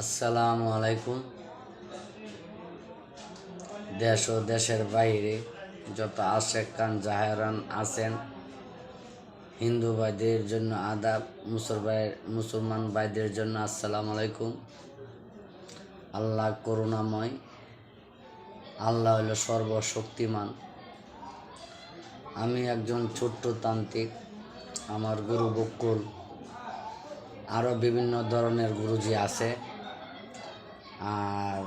আসসালামু আলাইকুম। দেশ ও দেশের বাইরে যত আশেক খান জাহেরান আছেন, হিন্দু ভাইদের জন্য আদাব, মুসলমান ভাইদের জন্য আসসালামু আলাইকুম। আল্লাহ করুণাময়, আল্লাহ হইল সর্বশক্তিমান। আমি একজন ছোট্ট তান্ত্রিক। আমার গুরু বকুল, আরও বিভিন্ন ধরনের গুরুজি আছে। আর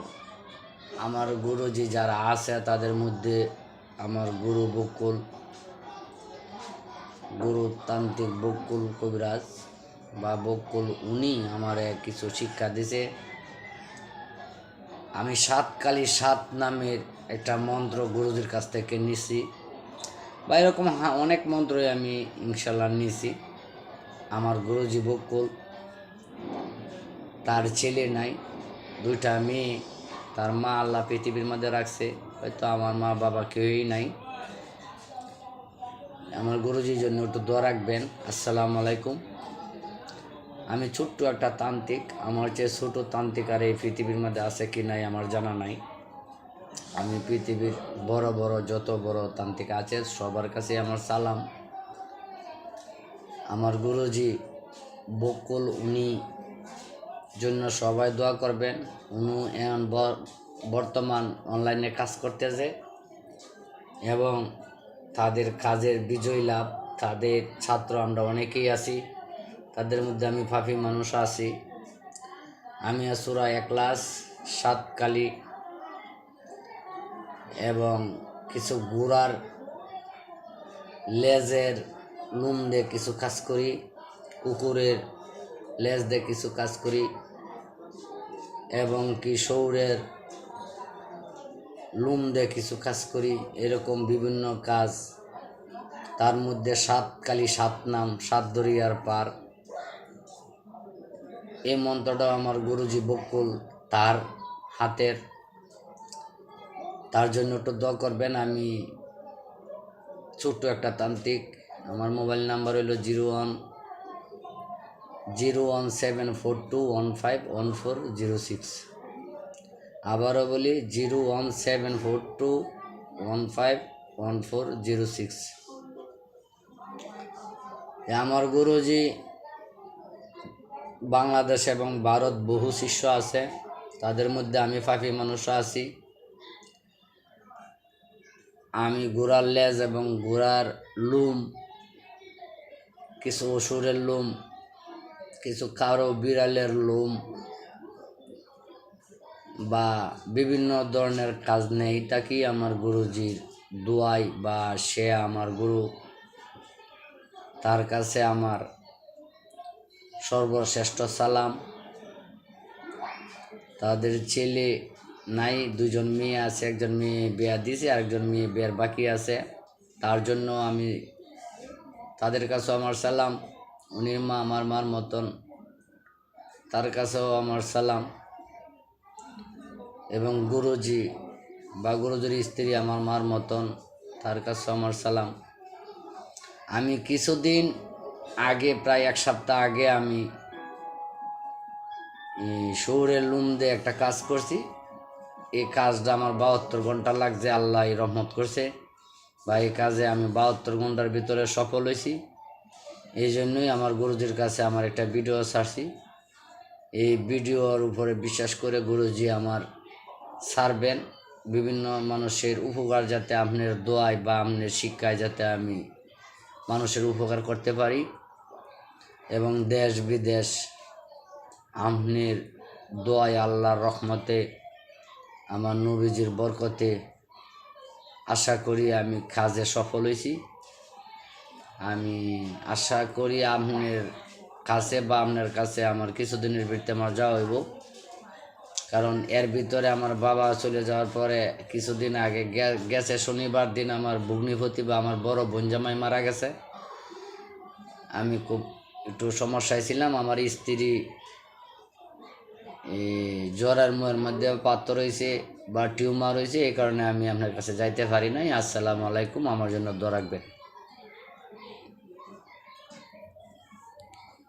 আমার গুরুজি যারা আছে তাদের মধ্যে আমার গুরু বকুল, গুরু তান্ত্রিক বকুল কবিরাজ বা বকুল, উনি আমারে কিছু শিক্ষা দিছে। আমি 7 কালী 7 নামের একটা মন্ত্র গুরুজির কাছ থেকে নিছি, বা এরকম অনেক মন্ত্রই আমি ইনশাল্লাহ নিছি। আমার গুরুজি বকুল, তার ছেলে নাই, 2টা মেয়ে, তার মা আল্লাহ পৃথিবীর মধ্যে রাখছে, হয়তো আমার মা বাবা কেউই নাই। আমার গুরুজির জন্য একটু দোয়া রাখবেন। আসসালামু আলাইকুম। আমি ছোট্ট একটা তান্ত্রিক, আমার চেয়ে ছোট তান্ত্রিক আর এই পৃথিবীর মধ্যে আছে কি নাই আমার জানা নাই। আমি পৃথিবীর বড় বড় যত বড় তান্ত্রিক আছে সবার কাছে আমার সালাম। আমার গুরুজি বকুল, উনি জন্য সবাই দোয়া করবেন। উনি এখন বর্তমান অনলাইনে কাজ করতেছে এবং তাদের কাজের বিজয় লাভ, তাদের ছাত্র আমরা অনেকেই আছি, তাদের মধ্যে আমি ফাফি মানুষ আছি। আমি সূরা ইখলাস, 7 কালী এবং কিছু ঘোড়ার লেজের লুম দিয়ে কিছু কাজ করি, কুকুরের লেজ দিয়ে কিছু কাজ করি, এবং কি সৌরের লুম দিয়ে কিছু কাজ করি। এরকম বিভিন্ন কাজ, তার মধ্যে 7 কালী 7 নাম, 7 দরিয়ার পার, এই মন্ত্রটাও আমার গুরুজি বকুল তার হাতের। তার জন্য একটু দোয়া করবেন। আমি ছোট্ট একটা তান্ত্রিক। আমার মোবাইল নাম্বার হলো 011742151406। আবারও বলি 011742151406। আমার গুরুজি বাংলাদেশ এবং ভারত বহু শিষ্য আছে, তাদের মধ্যে আমি ফাফি মানুষ আছি। আমি ঘোড়ার লেজ এবং ঘোড়ার লুম, কিছু অসুরের লুম, কিছু কারো বিড়ালের লুম বা বিভিন্ন ধরনের কাজ নেই থাকি আমার গুরুজির দোয়াই, বা সে আমার গুরু, তার কাছে আমার সর্বশ্রেষ্ঠ সালাম। তাদের ছেলে নাই, 2জন মেয়ে আছে, একজন মেয়ে বিয়া দিয়েছে, আরেকজন মেয়ে বিয়ের বাকি আছে। তার জন্য আমি তাদের কাছেও আমার সালাম। উনির মা আমার মার মতন, তার কাছেও আমার সালাম। এবং গুরুজি বা গুরুজির স্ত্রী আমার মার মতন, তার কাছেও আমার সালাম। আমি কিছুদিন আগে, প্রায় 1 সপ্তাহ আগে, আমি শহরের লুম দিয়ে একটা কাজ করছি। এই কাজটা আমার 72 ঘন্টা লাগছে, আল্লাহ রহমত করছে, বা এই কাজে আমি 72 ঘন্টার ভিতরে সফল হয়েছি। এই জন্যই আমার গুরুজির কাছে আমার একটা ভিডিও ছাড়ছি। এই ভিডিওর উপরে বিশ্বাস করে গুরুজি আমার ছাড়বেন। বিভিন্ন মানুষের উপকার, যাতে আপনার দোয়ায় বা আপনার শিক্ষায় যাতে আমি মানুষের উপকার করতে পারি, এবং দেশ বিদেশ আপনার দোয়ায়, আল্লাহর রহমতে, আমার নবীজির বরকতে আশা করি আমি কাজে সফল হয়েছি। আমি আশা করি আপনার কাছে বা আপনার কাছে আমার কিছুদিনের ভিতরে আমার যাওয়া হইব, কারণ এর ভিতরে আমার বাবা চলে যাওয়ার পরে কিছুদিন আগে গেছে, শনিবার দিন আমার ভগ্নিপতি বা আমার বড় বোন জামাই মারা গেছে। আমি খুব একটু সমস্যায় ছিলাম। আমার স্ত্রী জ্বরের মুয়ের মধ্যে পাথর হয়েছে বা টিউমার হয়েছে, এই কারণে আমি আপনার কাছে যাইতে পারি নাই। আসসালামু আলাইকুম। আমার জন্য দোয়া রাখবেন।